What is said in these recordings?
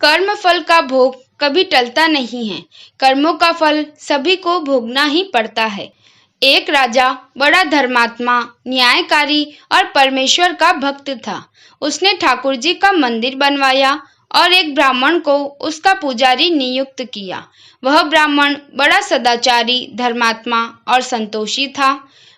कर्म फल का भोग कभी टलता नहीं है। कर्मों का फल सभी को भोगना ही पड़ता है। एक राजा बड़ा धर्मात्मा, न्यायकारी और परमेश्वर का भक्त था। उसने ठाकुर जी का मंदिर बनवाया और एक ब्राह्मण को उसका पुजारी नियुक्त किया। वह ब्राह्मण बड़ा सदाचारी, धर्मात्मा और संतोषी था।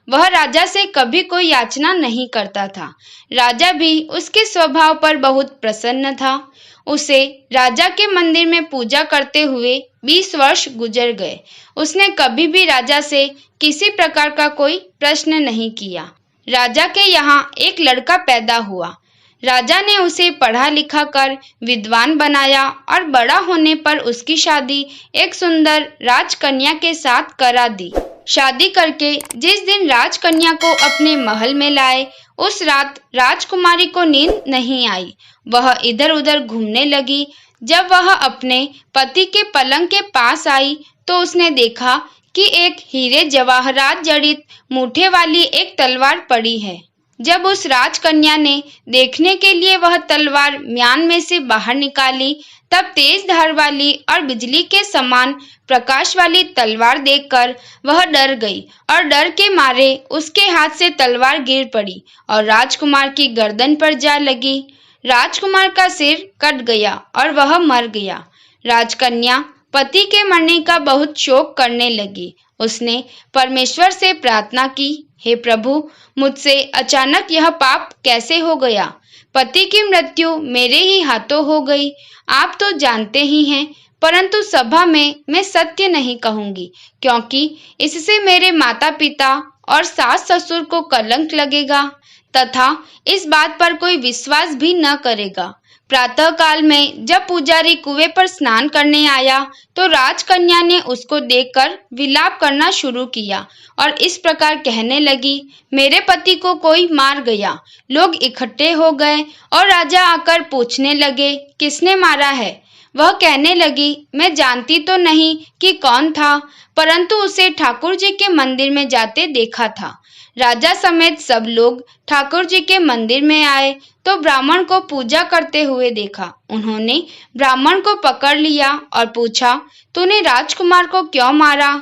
वह राजा से कभी कोई याचना नहीं करता था। राजा भी उसके स्वभाव पर बहुत प्रसन्न था। उसे राजा के मंदिर में पूजा करते हुए 20 वर्ष गुजर गए। उसने कभी भी राजा से किसी प्रकार का कोई प्रश्न नहीं किया। राजा के यहाँ एक लड़का पैदा हुआ। राजा ने उसे पढ़ा लिखा कर विद्वान बनाया और बड़ा होने पर उसकी शादी एक सुंदर राजकन्या के साथ करा दी। शादी करके जिस दिन राजकन्या को अपने महल में लाए, उस रात राजकुमारी को नींद नहीं आई। वह इधर उधर घूमने लगी। जब वह अपने पति के पलंग के पास आई तो उसने देखा कि एक हीरे जवाहरात जड़ित मूठे वाली एक तलवार पड़ी है। जब उस राजकन्या ने देखने के लिए वह तलवार म्यान में से बाहर निकाली, तब तेज धार वाली और बिजली के समान प्रकाश वाली तलवार देखकर वह डर गई और डर के मारे उसके हाथ से तलवार गिर पड़ी और राजकुमार की गर्दन पर जा लगी। राजकुमार का सिर कट गया और वह मर गया। राजकन्या पति के मरने का बहुत शोक करने लगी। उसने परमेश्वर से प्रार्थना की, हे प्रभु, मुझसे अचानक यह पाप कैसे हो गया? पति की मृत्यु मेरे ही हाथों हो गई। आप तो जानते ही हैं, परंतु सभा में मैं सत्य नहीं कहूंगी, क्योंकि इससे मेरे माता पिता और सास ससुर को कलंक लगेगा तथा इस बात पर कोई विश्वास भी न करेगा। प्रातः काल में जब पुजारी कुएं पर स्नान करने आया तो राजकन्या ने उसको देखकर विलाप करना शुरू किया और इस प्रकार कहने लगी, मेरे पति को कोई मार गया। लोग इकट्ठे हो गए और राजा आकर पूछने लगे, किसने मारा है? वह कहने लगी, मैं जानती तो नहीं कि कौन था, परंतु उसे ठाकुर जी के मंदिर में जाते देखा था। राजा समेत सब लोग ठाकुर जी के मंदिर में आए तो ब्राह्मण को पूजा करते हुए देखा। उन्होंने ब्राह्मण को पकड़ लिया और पूछा, तूने राजकुमार को क्यों मारा?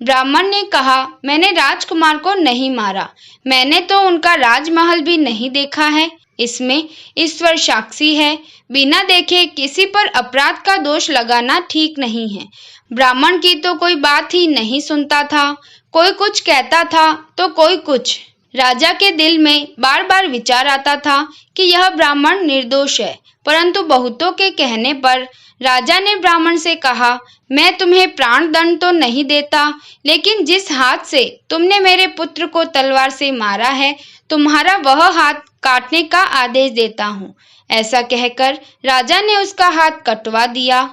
ब्राह्मण ने कहा, मैंने राजकुमार को नहीं मारा। मैंने तो उनका राजमहल भी नहीं देखा है। इसमें ईश्वर साक्षी है। बिना देखे किसी पर अपराध का दोष लगाना ठीक नहीं है। ब्राह्मण की तो कोई बात ही नहीं सुनता था। कोई कुछ कहता था तो कोई कुछ। राजा के दिल में बार बार विचार आता था कि यह ब्राह्मण निर्दोष है, परंतु बहुतों के कहने पर राजा ने ब्राह्मण से कहा, मैं तुम्हें प्राण दंड तो नहीं देता, लेकिन जिस हाथ से तुमने मेरे पुत्र को तलवार से मारा है, तुम्हारा वह हाथ काटने का आदेश देता हूँ। ऐसा कहकर राजा ने उसका हाथ कटवा दिया।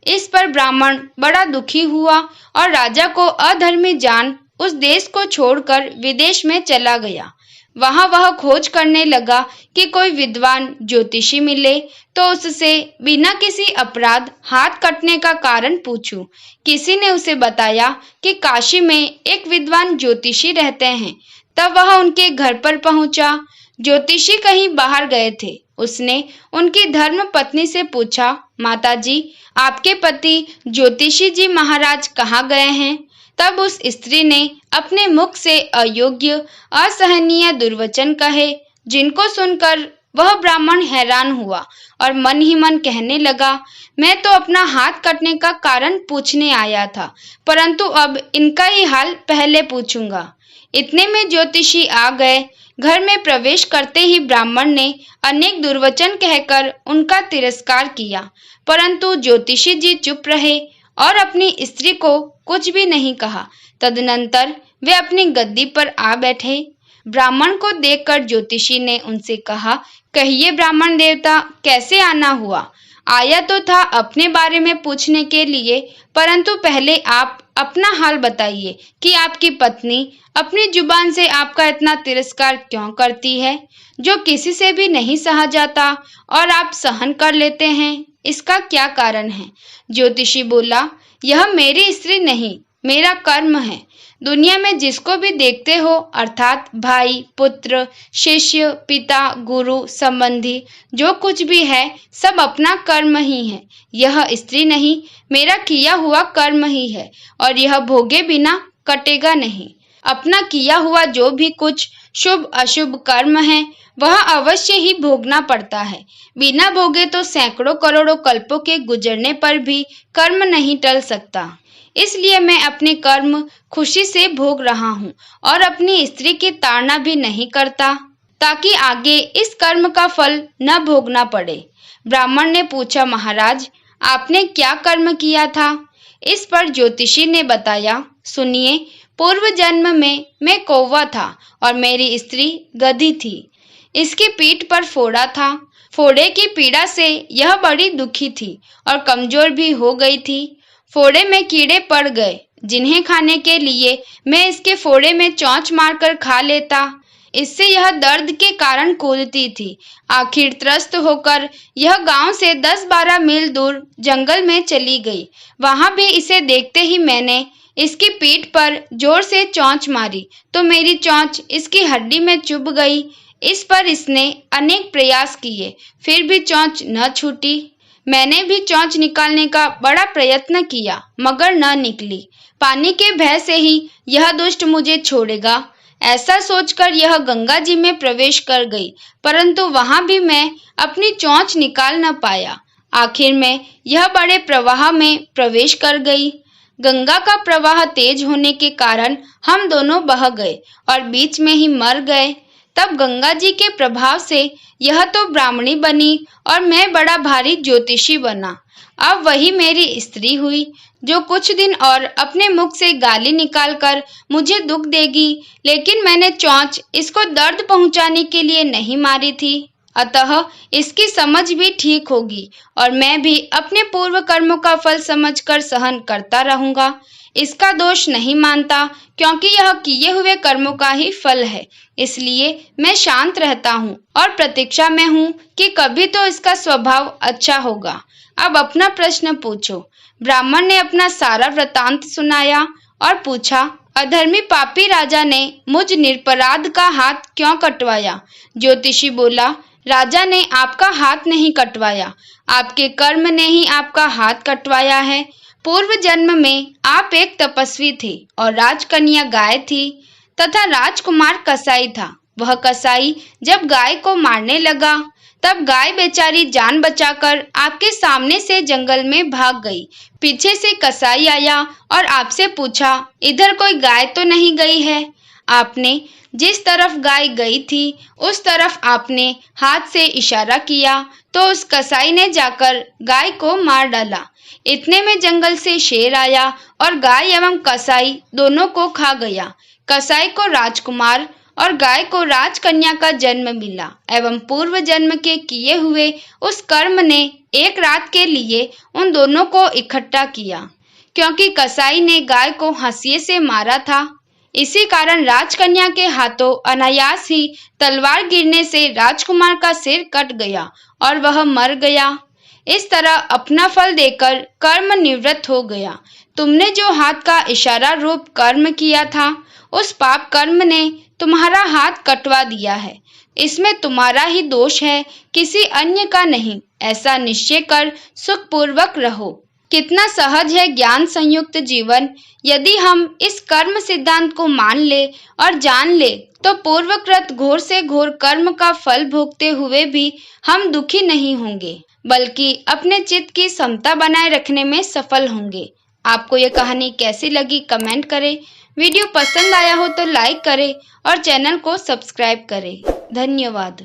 इस पर ब्राह्मण बड़ा दुखी हुआ और राजा को अधर्मी जान उस देश को छोड़कर विदेश में चला गया। वहां वह खोज करने लगा कि कोई विद्वान ज्योतिषी मिले तो उससे बिना किसी अपराध हाथ कटने का कारण पूछूं। किसी ने उसे बताया कि काशी में एक विद्वान ज्योतिषी रहते हैं। तब वह उनके घर पर पहुंचा। ज्योतिषी कहीं बाहर गए थे। उसने उनकी धर्म पत्नी से पूछा, माताजी, आपके पति ज्योतिषी जी महाराज कहाँ गए हैं? तब उस स्त्री ने अपने मुख से अयोग्य, असहनीय दुर्वचन कहे, जिनको सुनकर वह ब्राह्मण हैरान हुआ और मन ही मन कहने लगा, मैं तो अपना हाथ कटने का कारण पूछने आया था, परंतु अब इनका ही हाल पहले पूछूंगा। इतने में ज्योतिषी आ गए। घर में प्रवेश करते ही ब्राह्मण ने अनेक दुर्वचन कहकर उनका तिरस्कार किया, परंतु ज्योतिषी जी चुप रहे और अपनी स्त्री को कुछ भी नहीं कहा। तदनंतर वे अपनी गद्दी पर आ बैठे। ब्राह्मण को देखकर ज्योतिषी ने उनसे कहा, कहिए ब्राह्मण देवता, कैसे आना हुआ? आया तो था अपने बारे में पूछने के लिए, परंतु पहले आप अपना हाल बताइए कि आपकी पत्नी अपनी जुबान से आपका इतना तिरस्कार क्यों करती है, जो किसी से भी नहीं सहा जाता और आप सहन कर लेते हैं। इसका क्या कारण है? ज्योतिषी बोला, यह मेरी स्त्री नहीं, मेरा कर्म है। दुनिया में जिसको भी देखते हो अर्थात भाई, पुत्र, शिष्य, पिता, गुरु, संबंधी, जो कुछ भी है सब अपना कर्म ही है। यह स्त्री नहीं, मेरा किया हुआ कर्म ही है और यह भोगे बिना कटेगा नहीं। अपना किया हुआ जो भी कुछ शुभ अशुभ कर्म है वह अवश्य ही भोगना पड़ता है। बिना भोगे तो सैकड़ों करोड़ों कल्पों के गुजरने पर भी कर्म नहीं टल सकता। इसलिए मैं अपने कर्म खुशी से भोग रहा हूँ और अपनी स्त्री की ताड़ना भी नहीं करता ताकि आगे इस कर्म का फल न भोगना पड़े। ब्राह्मण ने पूछा, महाराज आपने क्या कर्म किया था? इस पर ज्योतिषी ने बताया, सुनिए, पूर्व जन्म में मैं कौवा था और मेरी स्त्री गधी थी। इसकी पीठ पर फोड़ा था। फोड़े की पीड़ा से यह बड़ी दुखी थी और कमजोर भी हो गई थी। फोड़े में कीड़े पड़ गए जिन्हें खाने के लिए मैं इसके फोड़े में चोंच मारकर खा लेता। इससे यह दर्द के कारण कूदती थी। आखिर त्रस्त होकर यह गांव से 10-12 मील दूर जंगल में चली गई। वहां भी इसे देखते ही मैंने इसकी पीठ पर जोर से चोंच मारी तो मेरी चोंच इसकी हड्डी में चुभ गई। इस पर इसने अनेक प्रयास किए, फिर भी चोंच न छूटी। मैंने भी चोंच निकालने का बड़ा प्रयत्न किया मगर न निकली। पानी के भय से ही यह दुष्ट मुझे छोड़ेगा, ऐसा सोचकर यह गंगा जी में प्रवेश कर गई, परंतु वहां भी मैं अपनी चोंच निकाल न पाया। आखिर में यह बड़े प्रवाह में प्रवेश कर गई। गंगा का प्रवाह तेज होने के कारण हम दोनों बह गए और बीच में ही मर गए। तब गंगा जी के प्रभाव से यह तो ब्राह्मणी बनी और मैं बड़ा भारी ज्योतिषी बना। अब वही मेरी स्त्री हुई जो कुछ दिन और अपने मुख से गाली निकालकर मुझे दुख देगी, लेकिन मैंने चोंच इसको दर्द पहुंचाने के लिए नहीं मारी थी। अतः इसकी समझ भी ठीक होगी और मैं भी अपने पूर्व कर्मों का फल समझकर सहन करता रहूंगा। इसका दोष नहीं मानता क्योंकि यह किए हुए कर्मों का ही फल है। इसलिए मैं शांत रहता हूँ और प्रतीक्षा में हूँ कि कभी तो इसका स्वभाव अच्छा होगा। अब अपना प्रश्न पूछो। ब्राह्मण ने अपना सारा वृतांत सुनाया और पूछा, अधर्मी पापी राजा ने मुझ निरपराध का हाथ क्यों कटवाया? ज्योतिषी बोला, राजा ने आपका हाथ नहीं कटवाया, आपके कर्म ने ही आपका हाथ कटवाया है। पूर्व जन्म में आप एक तपस्वी थे और राजकन्या गाय थी तथा राजकुमार कसाई था। वह कसाई जब गाय को मारने लगा तब गाय बेचारी जान बचाकर आपके सामने से जंगल में भाग गई। पीछे से कसाई आया और आपसे पूछा, इधर कोई गाय तो नहीं गई है? आपने जिस तरफ गाय गई थी उस तरफ आपने हाथ से इशारा किया तो उस कसाई ने जाकर गाय को मार डाला। इतने में जंगल से शेर आया और गाय एवं कसाई दोनों को खा गया। कसाई को राजकुमार और गाय को राजकन्या का जन्म मिला एवं पूर्व जन्म के किए हुए उस कर्म ने एक रात के लिए उन दोनों को इकट्ठा किया। क्योंकि कसाई ने गाय को हंसिए से मारा था, इसी कारण राजकन्या के हाथों अनायास ही तलवार गिरने से राजकुमार का सिर कट गया और वह मर गया। इस तरह अपना फल देकर कर्म निवृत्त हो गया। तुमने जो हाथ का इशारा रूप कर्म किया था उस पाप कर्म ने तुम्हारा हाथ कटवा दिया है। इसमें तुम्हारा ही दोष है, किसी अन्य का नहीं। ऐसा निश्चय कर सुखपूर्वक रहो। कितना सहज है ज्ञान संयुक्त जीवन। यदि हम इस कर्म सिद्धांत को मान ले और जान ले तो पूर्वकृत घोर से घोर कर्म का फल भोगते हुए भी हम दुखी नहीं होंगे, बल्कि अपने चित्त की समता बनाए रखने में सफल होंगे। आपको ये कहानी कैसी लगी कमेंट करें। वीडियो पसंद आया हो तो लाइक करें और चैनल को सब्सक्राइब करें। धन्यवाद।